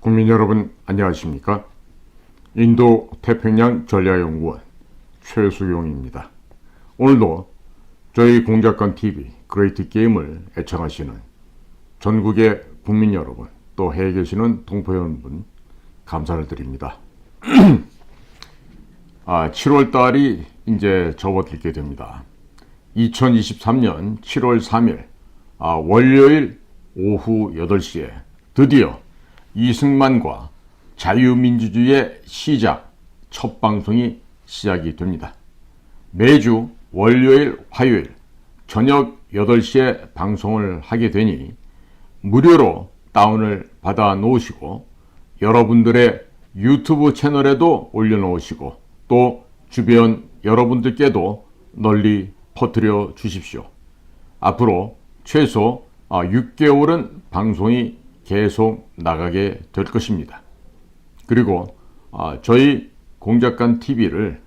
국민 여러분 안녕하십니까? 인도 태평양 전략연구원 최수용입니다. 오늘도 저희 공작관TV 그레이트 게임을 애청하시는 전국의 국민 여러분, 또 해외 계시는 동포 여러분 감사를 드립니다. 7월달이 이제 접어들게 됩니다. 2023년 7월 3일 월요일 오후 8시에 드디어 이승만과 자유민주주의의 시작 첫 방송이 시작이 됩니다. 매주 월요일, 화요일 저녁 8시에 방송을 하게 되니 무료로 다운을 받아 놓으시고 여러분들의 유튜브 채널에도 올려놓으시고 또 주변 여러분들께도 널리 퍼뜨려 주십시오. 앞으로 최소 6개월은 방송이 계속 나가게 될 것입니다. 그리고 저희 공작관TV를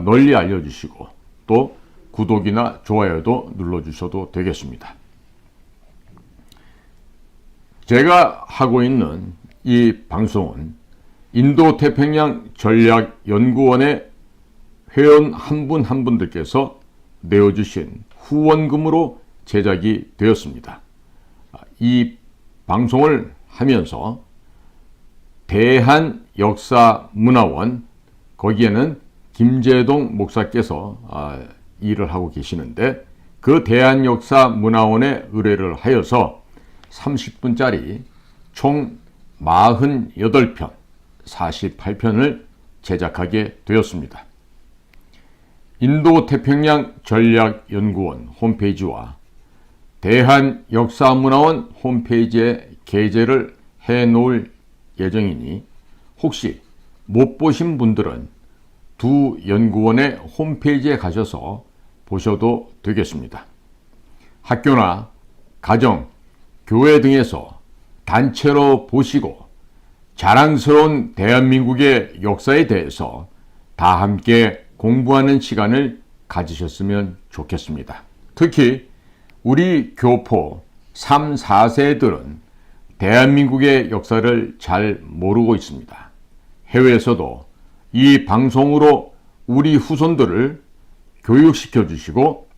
널리 알려주시고 또 구독이나 좋아요도 눌러주셔도 되겠습니다. 제가 하고 있는 이 방송은 인도태평양 전략연구원의 회원 한 분 한 분들께서 내어주신 후원금으로 제작이 되었습니다. 이 방송을 하면서 대한역사문화원, 거기에는 김재동 목사께서 일을 하고 계시는데 그 대한역사문화원에 의뢰를 하여서 30분짜리 총 48편, 48편을 제작하게 되었습니다. 인도태평양 전략연구원 홈페이지와 대한역사문화원 홈페이지에 게재를 해놓을 예정이니 혹시 못 보신 분들은 두 연구원의 홈페이지에 가셔서 보셔도 되겠습니다. 학교나 가정, 교회 등에서 단체로 보시고 자랑스러운 대한민국의 역사에 대해서 다 함께 공부하는 시간을 가지셨으면 좋겠습니다. 특히 우리 교포 3, 4세들은 대한민국의 역사를 잘 모르고 있습니다. 해외에서도 이 방송으로 우리 후손들을 교육시켜 주시고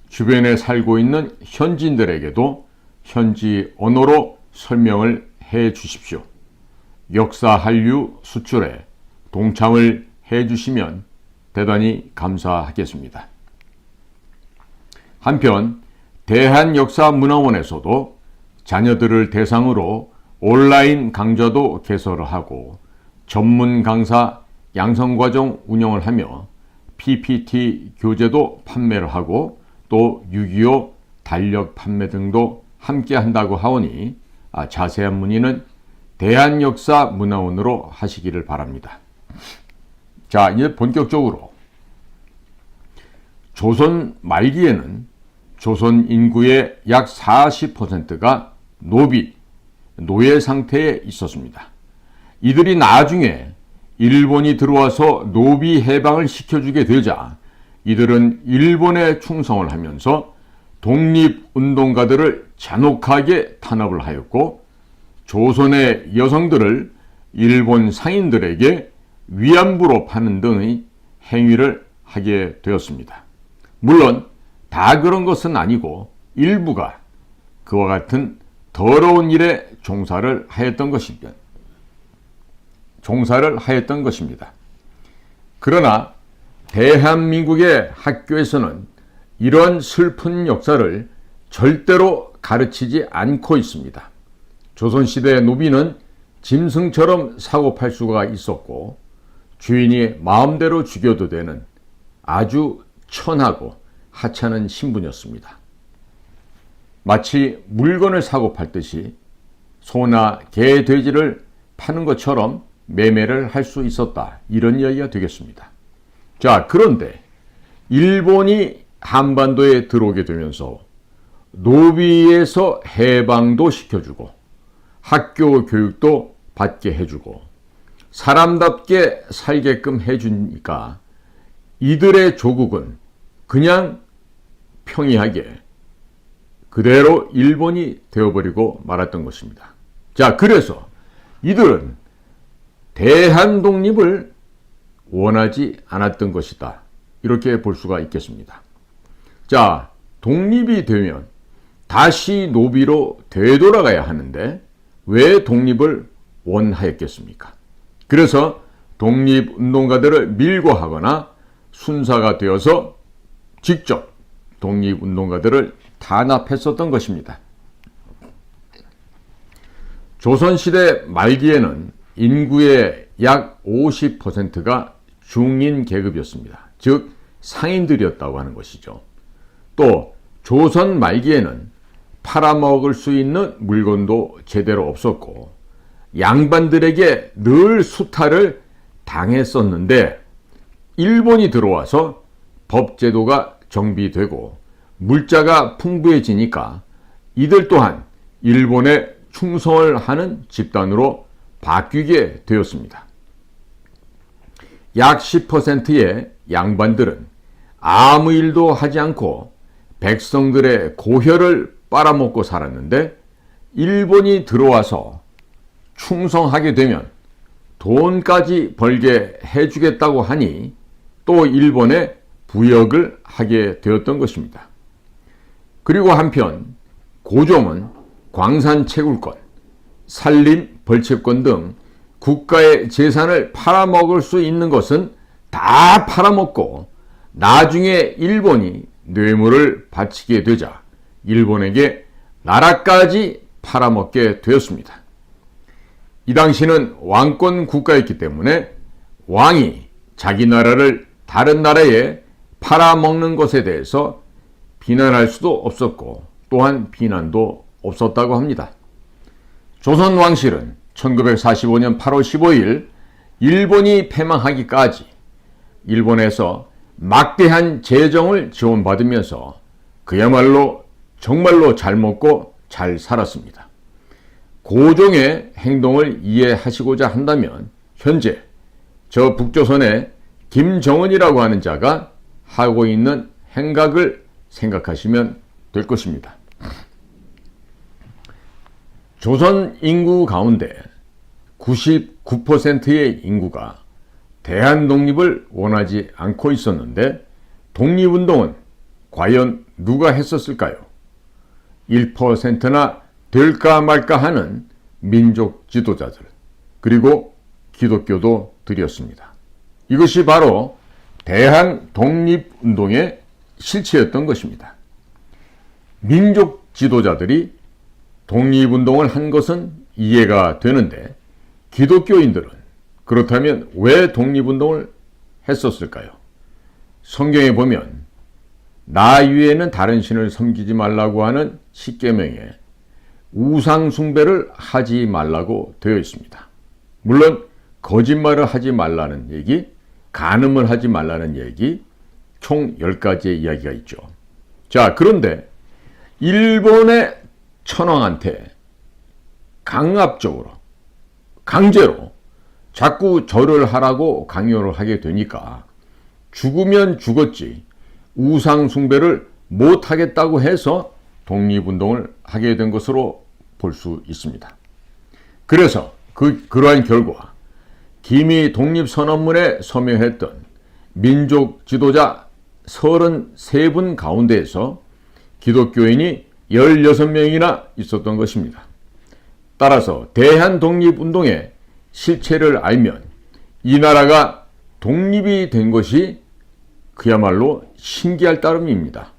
주변에 살고 있는 현지인들에게도 현지 언어로 설명을 해 주십시오. 역사 한류 수출에 동참을 해 주시면 대단히 감사하겠습니다. 한편 대한역사문화원에서도 자녀들을 대상으로 온라인 강좌도 개설을 하고 전문 강사 양성과정 운영을 하며 PPT 교재도 판매를 하고 또 6.25 달력 판매 등도 함께 한다고 하오니 자세한 문의는 대한역사문화원으로 하시기를 바랍니다. 자, 이제 본격적으로 조선 말기에는 조선 인구의 약 40%가 노예 상태에 있었습니다. 이들이 나중에 일본이 들어와서 노비 해방을 시켜주게 되자 이들은 일본에 충성을 하면서 독립운동가들을 잔혹하게 탄압을 하였고 조선의 여성들을 일본 상인들에게 위안부로 파는 등의 행위를 하게 되었습니다. 물론 다 그런 것은 아니고 일부가 그와 같은 더러운 일에 종사를 하였던 것입니다. 그러나 대한민국의 학교에서는 이런 슬픈 역사를 절대로 가르치지 않고 있습니다. 조선시대의 노비는 짐승처럼 사고팔 수가 있었고 주인이 마음대로 죽여도 되는 아주 천하고 하찮은 신분이었습니다. 마치 물건을 사고 팔듯이 소나 개, 돼지를 파는 것처럼 매매를 할 수 있었다. 이런 이야기가 되겠습니다. 자, 그런데 일본이 한반도에 들어오게 되면서 노비에서 해방도 시켜주고 학교 교육도 받게 해주고 사람답게 살게끔 해주니까 이들의 조국은 그냥 평이하게 그대로 일본이 되어버리고 말았던 것입니다. 자, 그래서 이들은 대한 독립을 원하지 않았던 것이다. 이렇게 볼 수가 있겠습니다. 자, 독립이 되면 다시 노비로 되돌아가야 하는데 왜 독립을 원하였겠습니까? 그래서 독립운동가들을 밀고 하거나 순사가 되어서 직접 독립운동가들을 탄압했었던 것입니다. 조선시대 말기에는 인구의 약 50%가 중인 계급이었습니다. 즉 상인들이었다고 하는 것이죠. 또 조선 말기에는 팔아먹을 수 있는 물건도 제대로 없었고 양반들에게 늘 수탈을 당했었는데 일본이 들어와서 법제도가 정비되고 물자가 풍부해지니까 이들 또한 일본에 충성을 하는 집단으로 바뀌게 되었습니다. 약 10%의 양반들은 아무 일도 하지 않고 백성들의 고혈을 빨아먹고 살았는데 일본이 들어와서 충성하게 되면 돈까지 벌게 해주겠다고 하니 또 일본에 부역을 하게 되었던 것입니다. 그리고 한편 고종은 광산 채굴권, 산림 벌채권 등 국가의 재산을 팔아먹을 수 있는 것은 다 팔아먹고 나중에 일본이 뇌물을 바치게 되자 일본에게 나라까지 팔아먹게 되었습니다. 이 당시는 왕권 국가였기 때문에 왕이 자기 나라를 다른 나라에 팔아먹는 것에 대해서 비난할 수도 없었고 또한 비난도 없었다고 합니다. 조선 왕실은 1945년 8월 15일 일본이 패망하기까지 일본에서 막대한 재정을 지원받으면서 그야말로 정말로 잘 먹고 잘 살았습니다. 고종의 행동을 이해하시고자 한다면 현재 저 북조선의 김정은이라고 하는 자가 하고 있는 행각을 생각하시면 될 것입니다. 조선 인구 가운데 99%의 인구가 대한 독립을 원하지 않고 있었는데 독립운동은 과연 누가 했었을까요? 1%나 될까 말까 하는 민족 지도자들 그리고 기독교도 들이었습니다. 이것이 바로 대한 독립운동의 실체였던 것입니다. 민족 지도자들이 독립운동을 한 것은 이해가 되는데 기독교인들은 그렇다면 왜 독립운동을 했었을까요? 성경에 보면 나 위에는 다른 신을 섬기지 말라고 하는 십계명에 우상 숭배를 하지 말라고 되어 있습니다. 물론 거짓말을 하지 말라는 얘기, 간음을 하지 말라는 얘기, 총 10가지의 이야기가 있죠. 자, 그런데 일본의 천황한테 강압적으로, 강제로 자꾸 절을 하라고 강요를 하게 되니까 죽으면 죽었지 우상 숭배를 못하겠다고 해서 독립운동을 하게 된 것으로 볼 수 있습니다. 그래서 그러한 결과 기미 독립선언문에 서명했던 민족 지도자 33분 가운데에서 기독교인이 16명이나 있었던 것입니다. 따라서 대한독립운동의 실체를 알면 이 나라가 독립이 된 것이 그야말로 신기할 따름입니다.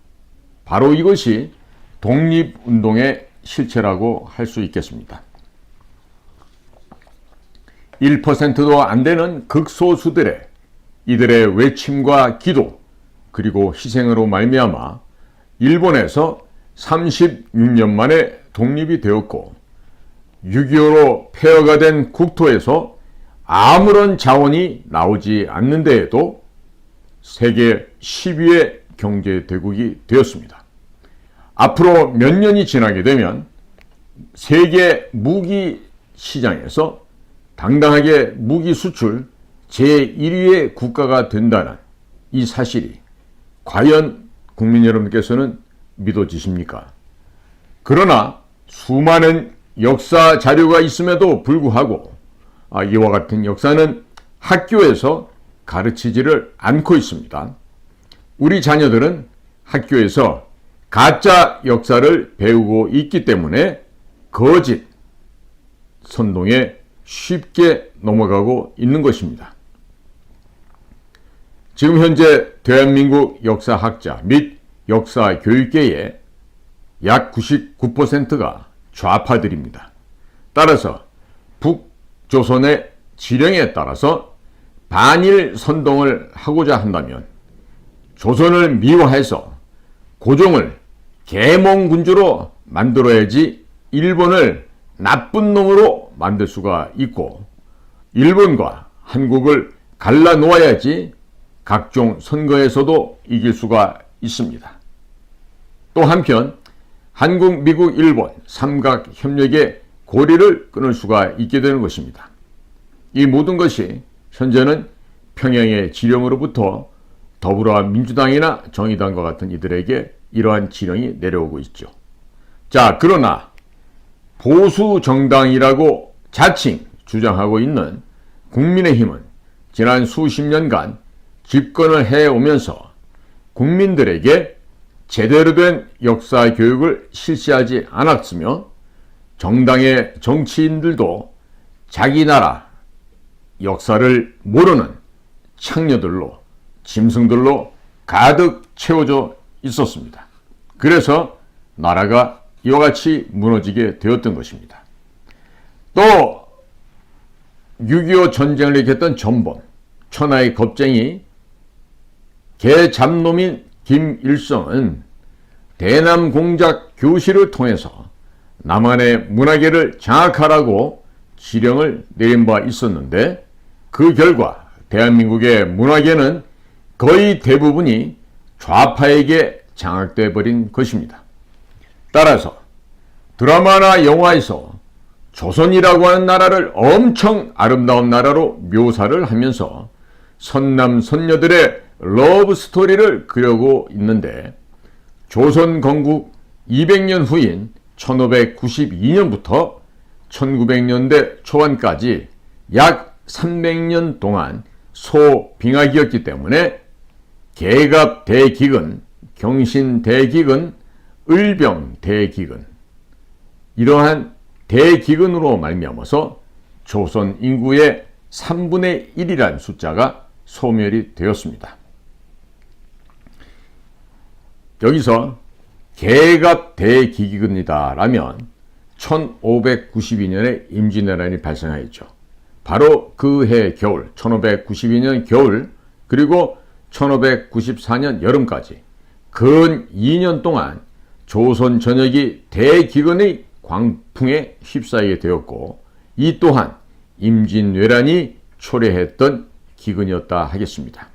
바로 이것이 독립운동의 실체라고 할 수 있겠습니다. 1%도 안 되는 극소수들의 이들의 외침과 기도 그리고 희생으로 말미암아 일본에서 36년 만에 독립이 되었고 6.25로 폐허가 된 국토에서 아무런 자원이 나오지 않는 데에도 세계 10위의 경제대국이 되었습니다. 앞으로 몇 년이 지나게 되면 세계 무기 시장에서 당당하게 무기 수출 제1위의 국가가 된다는 이 사실이 과연 국민 여러분께서는 믿어지십니까? 그러나 수많은 역사 자료가 있음에도 불구하고 이와 같은 역사는 학교에서 가르치지를 않고 있습니다. 우리 자녀들은 학교에서 가짜 역사를 배우고 있기 때문에 거짓 선동에 쉽게 넘어가고 있는 것입니다. 지금 현재 대한민국 역사학자 및 역사교육계의 약 99%가 좌파들입니다. 따라서 북조선의 지령에 따라서 반일 선동을 하고자 한다면 조선을 미화해서 고종을 계몽군주로 만들어야지 일본을 나쁜 놈으로 만들 수가 있고, 일본과 한국을 갈라놓아야지 각종 선거에서도 이길 수가 있습니다. 또 한편 한국, 미국, 일본 삼각협력의 고리를 끊을 수가 있게 되는 것입니다. 이 모든 것이 현재는 평양의 지령으로부터 더불어민주당이나 정의당과 같은 이들에게 이러한 지령이 내려오고 있죠. 자, 그러나 보수 정당이라고 자칭 주장하고 있는 국민의힘은 지난 수십 년간 집권을 해오면서 국민들에게 제대로 된 역사 교육을 실시하지 않았으며, 정당의 정치인들도 자기 나라 역사를 모르는 창녀들로, 짐승들로 가득 채워져 있었습니다. 그래서 나라가 이와 같이 무너지게 되었던 것입니다. 또 6.25 전쟁을 일으켰던 전범, 천하의 겁쟁이 개잡놈인 김일성은 대남 공작 교실을 통해서 남한의 문화계를 장악하라고 지령을 내린 바 있었는데, 그 결과 대한민국의 문화계는 거의 대부분이 좌파에게 장악돼 버린 것입니다. 따라서 드라마나 영화에서 조선이라고 하는 나라를 엄청 아름다운 나라로 묘사를 하면서 선남 선녀들의 러브 스토리를 그려고 있는데, 조선 건국 200년 후인 1592년부터 1900년대 초반까지 약 300년 동안 소빙하기였기 때문에 계갑대기근, 경신대기근, 을병대기근, 이러한 대기근으로 말미암아서 조선 인구의 3분의 1이라는 숫자가 소멸이 되었습니다. 여기서 계갑대기근이다 라면 1592년에 임진왜란이 발생하였죠. 바로 그 해 겨울, 1592년 겨울, 그리고 1594년 여름까지 근 2년 동안 조선 전역이 대기근의 광풍에 휩싸이게 되었고, 이 또한 임진왜란이 초래했던 기근이었다 하겠습니다.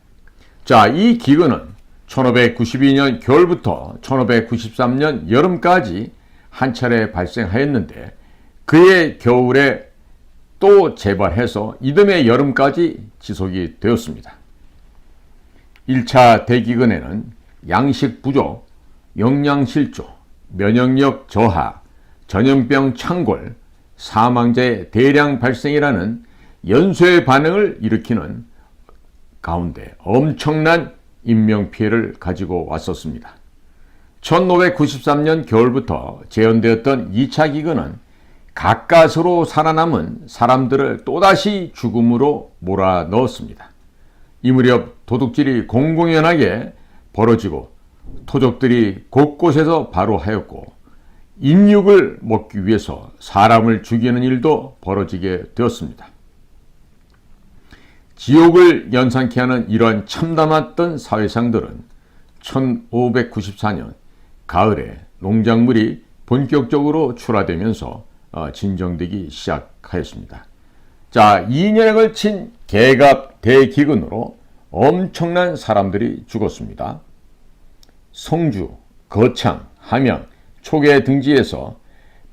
자, 이 기근은 1592년 겨울부터 1593년 여름까지 한 차례 발생하였는데, 그해 겨울에 또 재발해서 이듬해 여름까지 지속이 되었습니다. 1차 대기근에는 양식 부족, 영양실조, 면역력 저하, 전염병 창궐, 사망자의 대량 발생이라는 연쇄 반응을 일으키는 가운데 엄청난 인명피해를 가지고 왔었습니다. 1593년 겨울부터 재현되었던 2차 기근은 가까스로 살아남은 사람들을 또다시 죽음으로 몰아넣었습니다. 이 무렵 도둑질이 공공연하게 벌어지고 토족들이 곳곳에서 바로하였고, 인육을 먹기 위해서 사람을 죽이는 일도 벌어지게 되었습니다. 지옥을 연상케 하는 이러한 참담했던 사회상들은 1594년 가을에 농작물이 본격적으로 출하되면서 진정되기 시작하였습니다. 자, 2년에 걸친 계갑 대기근으로 엄청난 사람들이 죽었습니다. 성주, 거창, 함양, 초계 등지에서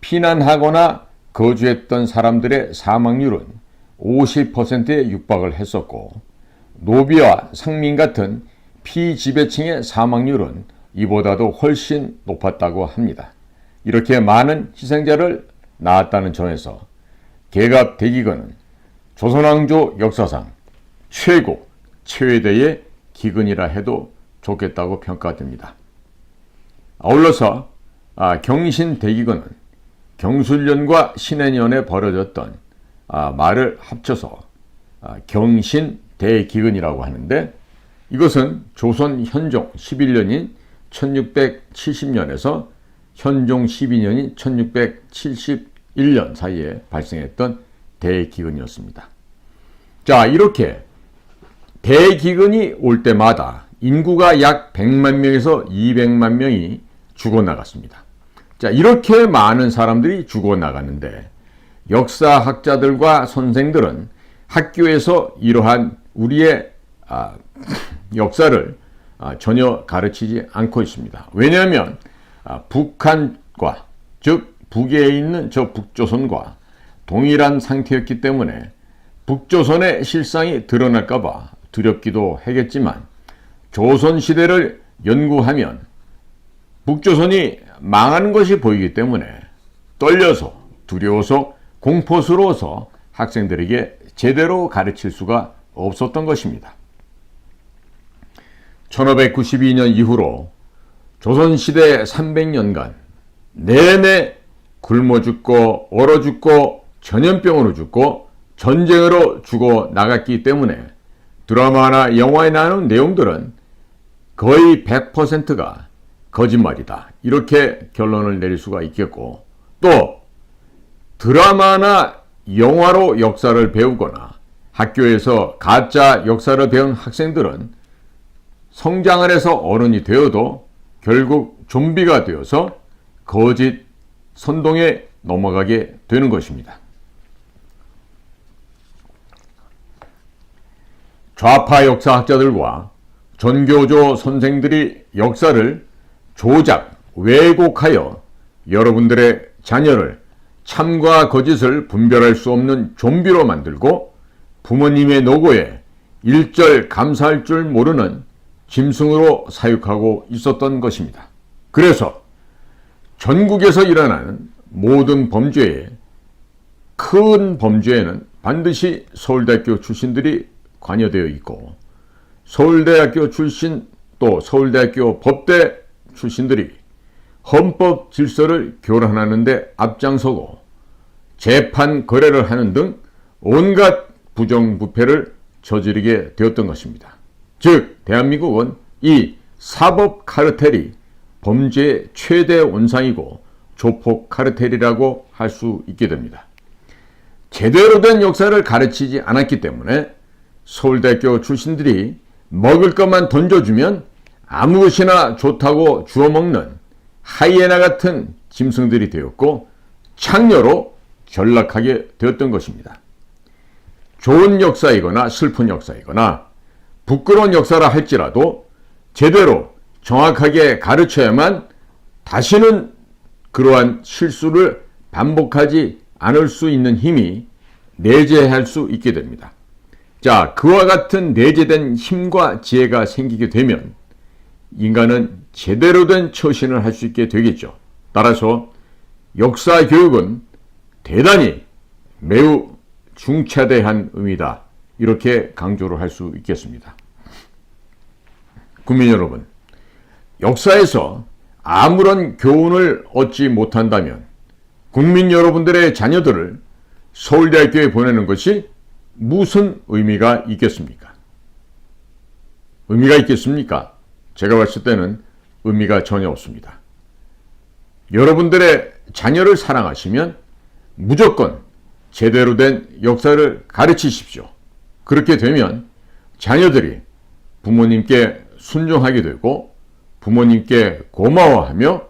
피난하거나 거주했던 사람들의 사망률은 50%에 육박을 했었고, 노비와 상민 같은 피지배층의 사망률은 이보다도 훨씬 높았다고 합니다. 이렇게 많은 희생자를 낳았다는 점에서 계갑 대기근은 조선왕조 역사상 최대의 기근이라 해도 좋겠다고 평가됩니다. 아울러서 경신대기근은 경술년과 신해년에 벌어졌던 말을 합쳐서 경신대기근이라고 하는데, 이것은 조선 현종 11년인 1670년에서 현종 12년인 1671년 사이에 발생했던 대기근이었습니다. 자, 이렇게 대기근이 올 때마다 인구가 약 100만 명에서 200만 명이 죽어나갔습니다. 자, 이렇게 많은 사람들이 죽어나가는데 역사학자들과 선생들은 학교에서 이러한 우리의 역사를 전혀 가르치지 않고 있습니다. 왜냐하면 북한과, 즉 북에 있는 저 북조선과 동일한 상태였기 때문에 북조선의 실상이 드러날까 봐 두렵기도 하겠지만, 조선시대를 연구하면 북조선이 망하는 것이 보이기 때문에 떨려서, 두려워서, 공포스러워서 학생들에게 제대로 가르칠 수가 없었던 것입니다. 1592년 이후로 조선시대 300년간 내내 굶어 죽고 얼어 죽고 전염병으로 죽고 전쟁으로 죽어 나갔기 때문에 드라마나 영화에 나오는 내용들은 거의 100%가 거짓말이다, 이렇게 결론을 내릴 수가 있겠고, 또 드라마나 영화로 역사를 배우거나 학교에서 가짜 역사를 배운 학생들은 성장을 해서 어른이 되어도 결국 좀비가 되어서 거짓 선동에 넘어가게 되는 것입니다. 좌파 역사학자들과 전교조 선생들이 역사를 조작, 왜곡하여 여러분들의 자녀를 참과 거짓을 분별할 수 없는 좀비로 만들고 부모님의 노고에 일절 감사할 줄 모르는 짐승으로 사육하고 있었던 것입니다. 그래서 전국에서 일어나는 모든 범죄에, 큰 범죄에는 반드시 서울대학교 출신들이 관여되어 있고, 서울대학교 출신 또 서울대학교 법대 출신들이 헌법 질서를 교란하는 데 앞장서고 재판 거래를 하는 등 온갖 부정부패를 저지르게 되었던 것입니다. 즉 대한민국은 이 사법 카르텔이 범죄의 최대 원상이고 조폭 카르텔이라고 할 수 있게 됩니다. 제대로 된 역사를 가르치지 않았기 때문에 서울대학교 출신들이 먹을 것만 던져주면 아무 것이나 좋다고 주워먹는 하이에나 같은 짐승들이 되었고 창녀로 전락하게 되었던 것입니다. 좋은 역사이거나 슬픈 역사이거나 부끄러운 역사라 할지라도 제대로 정확하게 가르쳐야만 다시는 그러한 실수를 반복하지 않을 수 있는 힘이 내재할 수 있게 됩니다. 자, 그와 같은 내재된 힘과 지혜가 생기게 되면 인간은 제대로 된 처신을 할 수 있게 되겠죠. 따라서 역사 교육은 대단히 매우 중차대한 의미다, 이렇게 강조를 할 수 있겠습니다. 국민 여러분, 역사에서 아무런 교훈을 얻지 못한다면 국민 여러분들의 자녀들을 서울대학교에 보내는 것이 무슨 의미가 있겠습니까? 의미가 있겠습니까? 제가 봤을 때는 의미가 전혀 없습니다. 여러분들의 자녀를 사랑하시면 무조건 제대로 된 역사를 가르치십시오. 그렇게 되면 자녀들이 부모님께 순종하게 되고 부모님께 고마워하며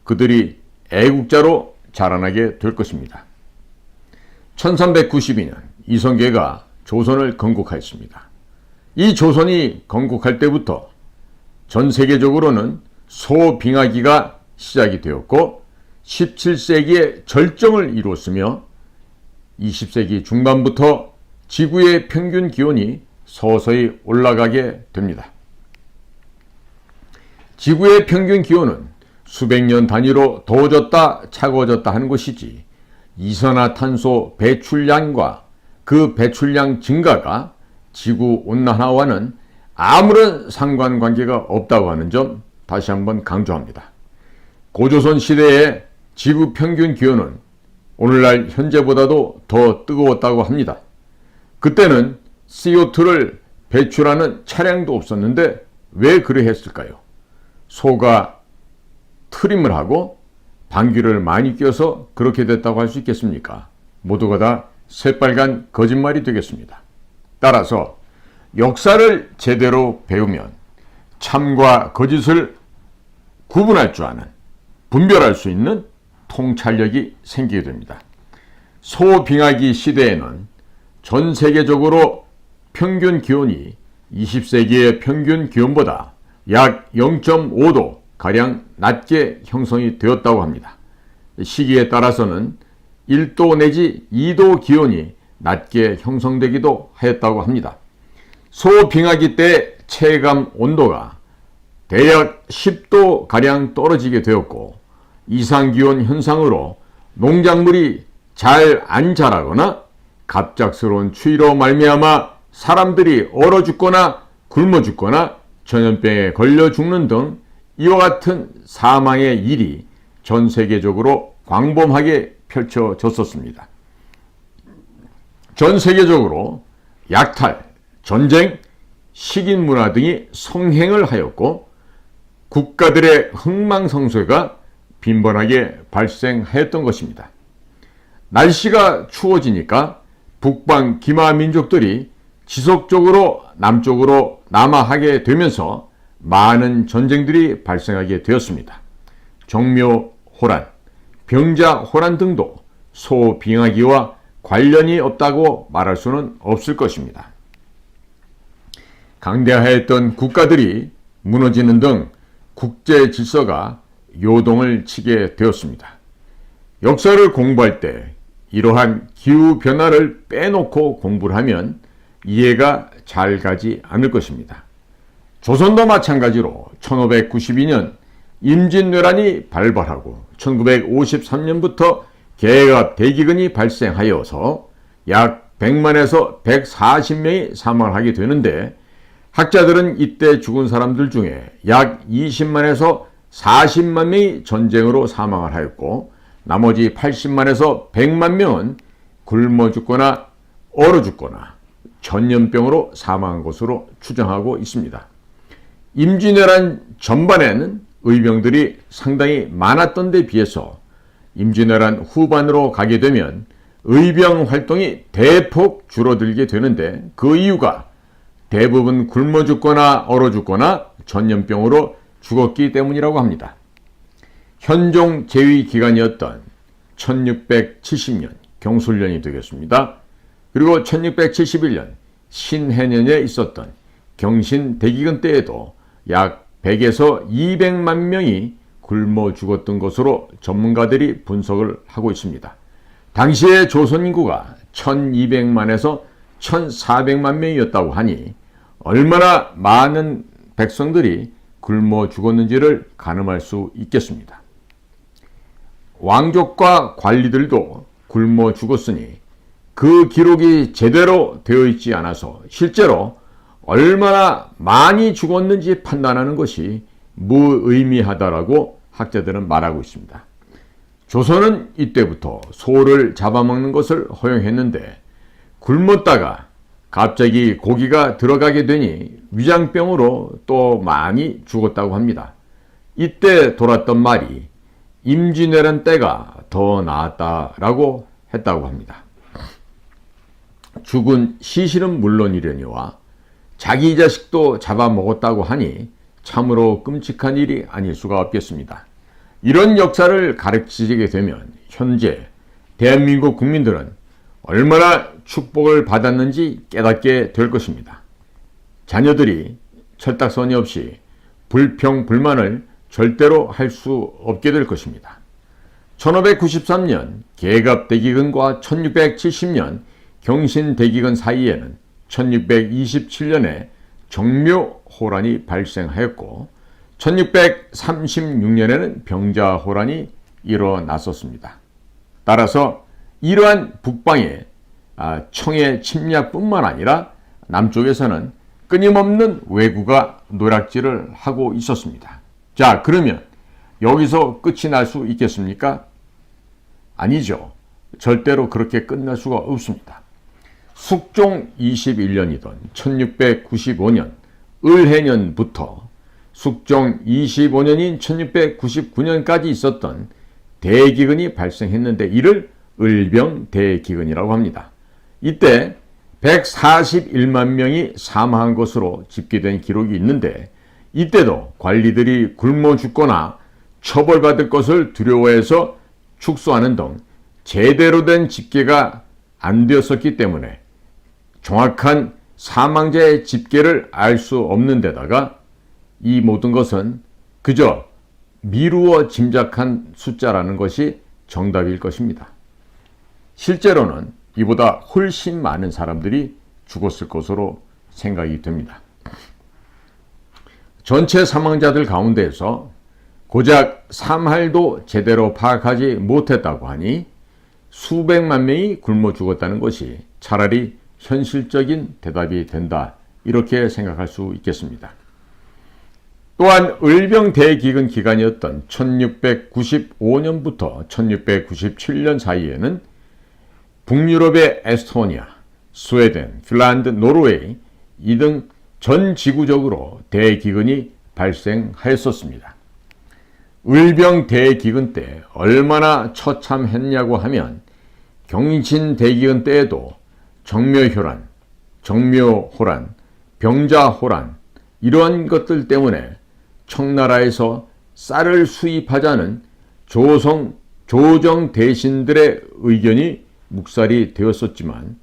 그들이 애국자로 자라나게 될 것입니다. 1392년 이성계가 조선을 건국하였습니다. 이 조선이 건국할 때부터 전 세계적으로는 소빙하기가 시작이 되었고 17세기에 절정을 이루었으며 20세기 중반부터 지구의 평균 기온이 서서히 올라가게 됩니다. 지구의 평균 기온은 수백 년 단위로 더워졌다 차가워졌다 하는 것이지 이산화탄소 배출량과 그 배출량 증가가 지구온난화와는 아무런 상관관계가 없다고 하는 점 다시 한번 강조합니다. 고조선 시대의 지구 평균 기온은 오늘날 현재보다도 더 뜨거웠다고 합니다. 그때는 CO2를 배출하는 차량도 없었는데 왜 그래 했을까요? 소가 트림을 하고 방귀를 많이 뀌어서 그렇게 됐다고 할 수 있겠습니까? 모두가 다 새빨간 거짓말이 되겠습니다. 따라서 역사를 제대로 배우면 참과 거짓을 구분할 줄 아는, 분별할 수 있는 통찰력이 생기게 됩니다. 소빙하기 시대에는 전 세계적으로 평균 기온이 20세기의 평균 기온보다 약 0.5도 가량 낮게 형성이 되었다고 합니다. 시기에 따라서는 1도 내지 2도 기온이 낮게 형성되기도 하였다고 합니다. 소빙하기 때 체감 온도가 대략 10도 가량 떨어지게 되었고, 이상기온 현상으로 농작물이 잘 안 자라거나 갑작스러운 추위로 말미암아 사람들이 얼어 죽거나 굶어 죽거나 전염병에 걸려 죽는 등 이와 같은 사망의 일이 전 세계적으로 광범하게 펼쳐졌었습니다. 전 세계적으로 약탈, 전쟁, 식인 문화 등이 성행을 하였고, 국가들의 흥망성쇠가 빈번하게 발생하였던 것입니다. 날씨가 추워지니까 북방 기마 민족들이 지속적으로 남쪽으로 남하하게 되면서 많은 전쟁들이 발생하게 되었습니다. 정묘호란, 병자호란 등도 소빙하기와 관련이 없다고 말할 수는 없을 것입니다. 강대하였던 국가들이 무너지는 등 국제 질서가 요동을 치게 되었습니다. 역사를 공부할 때 이러한 기후변화를 빼놓고 공부를 하면 이해가 잘 가지 않을 것입니다. 조선도 마찬가지로 1592년 임진왜란이 발발하고 1953년부터 개갑 대기근이 발생하여서 약 100만에서 140명이 사망하게 되는데, 학자들은 이때 죽은 사람들 중에 약 20만에서 40만 명이 전쟁으로 사망을 하였고, 나머지 80만에서 100만 명은 굶어 죽거나 얼어 죽거나 전염병으로 사망한 것으로 추정하고 있습니다. 임진왜란 전반에는 의병들이 상당히 많았던 데 비해서 임진왜란 후반으로 가게 되면 의병 활동이 대폭 줄어들게 되는데, 그 이유가 대부분 굶어 죽거나 얼어 죽거나 전염병으로 죽었기 때문이라고 합니다. 현종 제위 기간이었던 1670년 경술년이 되겠습니다. 그리고 1671년 신해년에 있었던 경신대기근 때에도 약 100에서 200만 명이 굶어 죽었던 것으로 전문가들이 분석을 하고 있습니다. 당시의 조선 인구가 1200만에서 1400만 명이었다고 하니 얼마나 많은 백성들이 굶어 죽었는지를 가늠할 수 있겠습니다. 왕족과 관리들도 굶어 죽었으니 그 기록이 제대로 되어 있지 않아서 실제로 얼마나 많이 죽었는지 판단하는 것이 무의미하다라고 학자들은 말하고 있습니다. 조선은 이때부터 소를 잡아먹는 것을 허용했는데, 굶었다가 갑자기 고기가 들어가게 되니 위장병으로 또 많이 죽었다고 합니다. 이때 돌았던 말이 임진왜란 때가 더 나았다라고 했다고 합니다. 죽은 시신은 물론이려니와 자기 자식도 잡아먹었다고 하니 참으로 끔찍한 일이 아닐 수가 없겠습니다. 이런 역사를 가르치게 되면 현재 대한민국 국민들은 얼마나 축복을 받았는지 깨닫게 될 것입니다. 자녀들이 철딱서니 없이 불평, 불만을 절대로 할 수 없게 될 것입니다. 1593년 개갑대기근과 1670년 경신대기근 사이에는 1627년에 정묘호란이 발생하였고, 1636년에는 병자호란이 일어났었습니다. 따라서 이러한 북방의 청해 침략뿐만 아니라 남쪽에서는 끊임없는 왜구가 노략질을 하고 있었습니다. 자, 그러면 여기서 끝이 날 수 있겠습니까? 아니죠. 절대로 그렇게 끝날 수가 없습니다. 숙종 21년이던 1695년 을해년부터 숙종 25년인 1699년까지 있었던 대기근이 발생했는데 이를 을병대기근이라고 합니다. 이때 141만 명이 사망한 것으로 집계된 기록이 있는데 이때도 관리들이 굶어 죽거나 처벌받을 것을 두려워해서 축소하는 등 제대로 된 집계가 안 되었었기 때문에 정확한 사망자의 집계를 알 수 없는 데다가 이 모든 것은 그저 미루어 짐작한 숫자라는 것이 정답일 것입니다. 실제로는 이보다 훨씬 많은 사람들이 죽었을 것으로 생각이 됩니다. 전체 사망자들 가운데에서 고작 3할도 제대로 파악하지 못했다고 하니 수백만 명이 굶어 죽었다는 것이 차라리 현실적인 대답이 된다, 이렇게 생각할 수 있겠습니다. 또한 을병대기근 기간이었던 1695년부터 1697년 사이에는 북유럽의 에스토니아, 스웨덴, 핀란드, 노르웨이 이 등 전 지구적으로 대기근이 발생하였었습니다. 을병대기근 때 얼마나 처참했냐고 하면 경신대기근 때에도 정묘혈환, 정묘호란, 병자호란 이러한 것들 때문에 청나라에서 쌀을 수입하자는 조정 대신들의 의견이 묵살이 되었었지만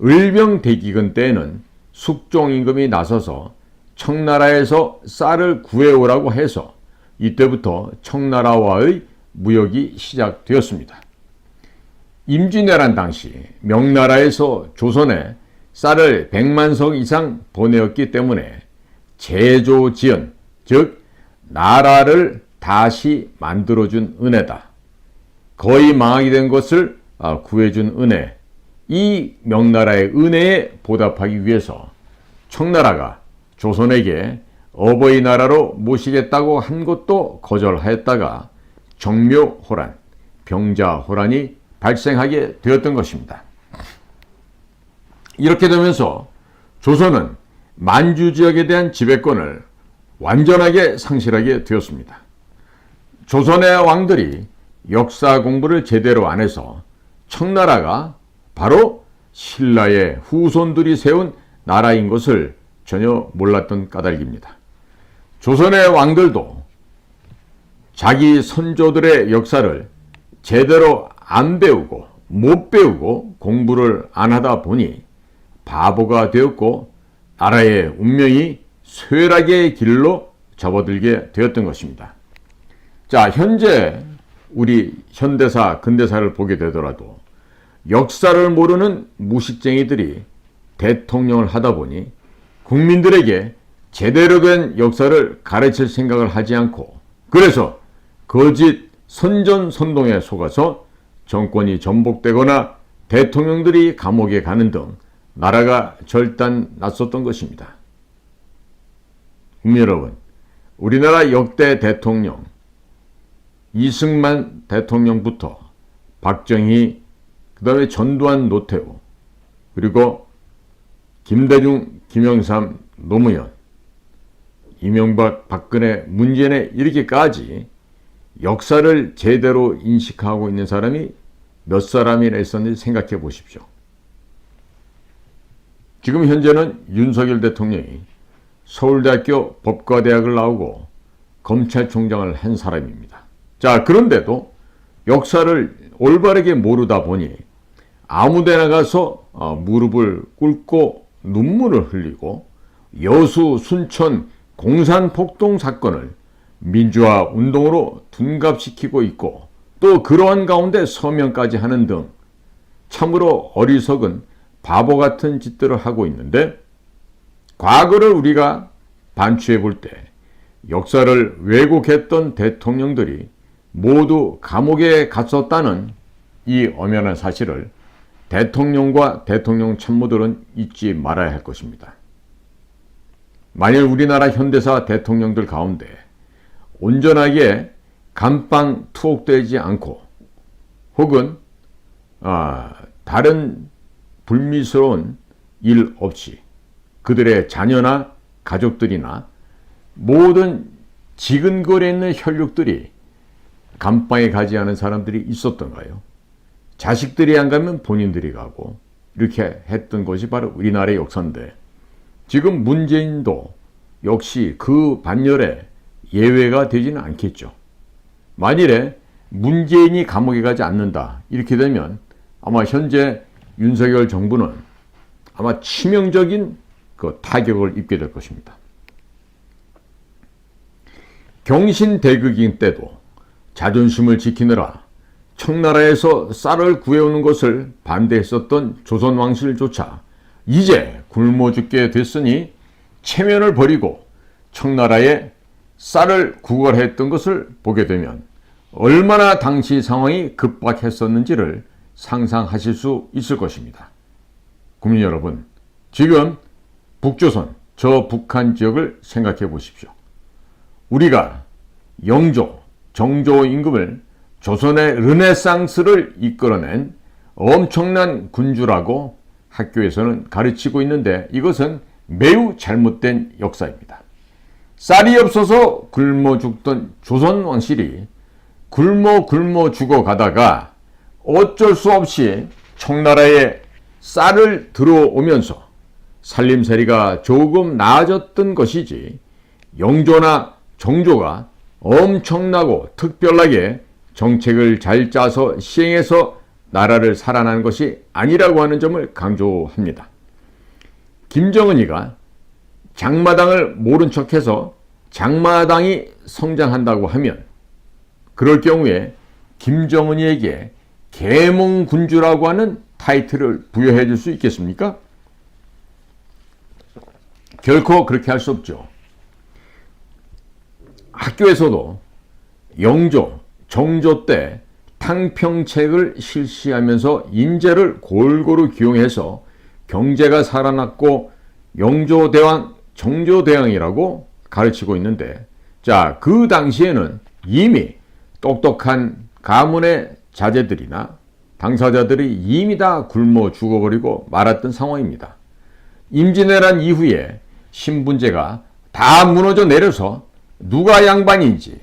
을병대기근 때에는 숙종 임금이 나서서 청나라에서 쌀을 구해오라고 해서 이때부터 청나라와의 무역이 시작되었습니다. 임진왜란 당시 명나라에서 조선에 쌀을 100만 석 이상 보내었기 때문에 제조지은, 즉 나라를 다시 만들어준 은혜다. 거의 망하게 된 것을 구해준 은혜, 이 명나라의 은혜에 보답하기 위해서 청나라가 조선에게 어버이나라로 모시겠다고 한 것도 거절하였다가 정묘호란, 병자호란이 발생하게 되었던 것입니다. 이렇게 되면서 조선은 만주 지역에 대한 지배권을 완전하게 상실하게 되었습니다. 조선의 왕들이 역사 공부를 제대로 안 해서 청나라가 바로 신라의 후손들이 세운 나라인 것을 전혀 몰랐던 까닭입니다. 조선의 왕들도 자기 선조들의 역사를 제대로 안 배우고 못 배우고 공부를 안 하다 보니 바보가 되었고 나라의 운명이 쇠락의 길로 접어들게 되었던 것입니다. 자, 현재 우리 현대사, 근대사를 보게 되더라도 역사를 모르는 무식쟁이들이 대통령을 하다 보니 국민들에게 제대로 된 역사를 가르칠 생각을 하지 않고 그래서 거짓 선전선동에 속아서 정권이 전복되거나 대통령들이 감옥에 가는 등 나라가 절단났었던 것입니다. 국민 여러분, 우리나라 역대 대통령 이승만 대통령부터 박정희, 그 다음에 전두환, 노태우, 그리고 김대중, 김영삼, 노무현, 이명박, 박근혜, 문재인에 이렇게까지 역사를 제대로 인식하고 있는 사람이 몇 사람이나 있었는지 생각해 보십시오. 지금 현재는 윤석열 대통령이 서울대학교 법과대학을 나오고 검찰총장을 한 사람입니다. 자, 그런데도 역사를 올바르게 모르다 보니 아무데나 가서 무릎을 꿇고 눈물을 흘리고 여수, 순천, 공산폭동 사건을 민주화 운동으로 둔갑시키고 있고 또 그러한 가운데 서명까지 하는 등 참으로 어리석은 바보 같은 짓들을 하고 있는데 과거를 우리가 반추해 볼 때 역사를 왜곡했던 대통령들이 모두 감옥에 갔었다는 이 엄연한 사실을 대통령과 대통령 참모들은 잊지 말아야 할 것입니다. 만일 우리나라 현대사 대통령들 가운데 온전하게 감방 투옥되지 않고 혹은 다른 불미스러운 일 없이 그들의 자녀나 가족들이나 모든 지근거리에 있는 혈육들이 감방에 가지 않은 사람들이 있었던가요? 자식들이 안 가면 본인들이 가고 이렇게 했던 것이 바로 우리나라의 역사인데, 지금 문재인도 역시 그 반열에 예외가 되지는 않겠죠. 만일에 문재인이 감옥에 가지 않는다 이렇게 되면 아마 현재 윤석열 정부는 아마 치명적인 그 타격을 입게 될 것입니다. 경신대극인 때도 자존심을 지키느라 청나라에서 쌀을 구해오는 것을 반대했었던 조선 왕실조차 이제 굶어 죽게 됐으니 체면을 버리고 청나라에 쌀을 구걸했던 것을 보게 되면 얼마나 당시 상황이 급박했었는지를 상상하실 수 있을 것입니다. 국민 여러분, 지금 북조선, 저 북한 지역을 생각해 보십시오. 우리가 영조, 정조 임금을 조선의 르네상스를 이끌어낸 엄청난 군주라고 학교에서는 가르치고 있는데, 이것은 매우 잘못된 역사입니다. 쌀이 없어서 굶어 죽던 조선 왕실이 굶어 죽어가다가 어쩔 수 없이 청나라에 쌀을 들어오면서 살림살이가 조금 나아졌던 것이지, 영조나 정조가 엄청나고 특별하게 정책을 잘 짜서 시행해서 나라를 살아난 것이 아니라고 하는 점을 강조합니다. 김정은이가 장마당을 모른 척해서 장마당이 성장한다고 하면, 그럴 경우에 김정은이에게 계몽군주라고 하는 타이틀을 부여해 줄 수 있겠습니까? 결코 그렇게 할 수 없죠. 학교에서도 영조, 정조 때 탕평책을 실시하면서 인재를 골고루 기용해서 경제가 살아났고 영조대왕, 정조대왕이라고 가르치고 있는데, 자, 그 당시에는 이미 똑똑한 가문의 자제들이나 당사자들이 이미 다 굶어 죽어버리고 말았던 상황입니다. 임진왜란 이후에 신분제가 다 무너져 내려서 누가 양반인지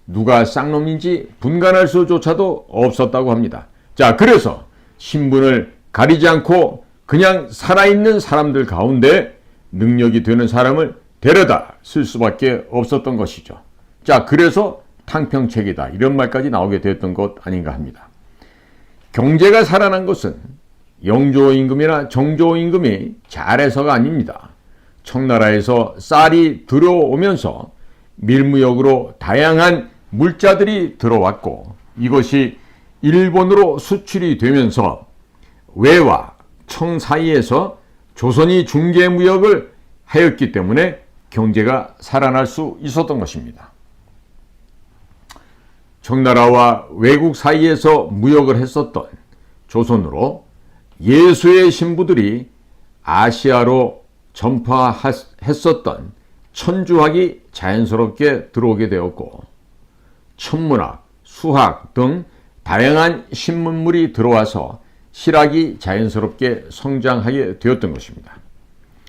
누가 쌍놈인지 분간할 수조차도 없었다고 합니다. 자, 그래서 신분을 가리지 않고 그냥 살아있는 사람들 가운데 능력이 되는 사람을 데려다 쓸 수밖에 없었던 것이죠. 자, 그래서 탕평책이다 이런 말까지 나오게 되었던 것 아닌가 합니다. 경제가 살아난 것은 영조 임금이나 정조 임금이 잘해서가 아닙니다. 청나라에서 쌀이 들어오면서 밀무역으로 다양한 물자들이 들어왔고, 이것이 일본으로 수출이 되면서 외와 청 사이에서 조선이 중개무역을 하였기 때문에 경제가 살아날 수 있었던 것입니다. 청나라와 외국 사이에서 무역을 했었던 조선으로 예수의 신부들이 아시아로 전파했었던 천주학이 자연스럽게 들어오게 되었고, 천문학, 수학 등 다양한 신문물이 들어와서 실학이 자연스럽게 성장하게 되었던 것입니다.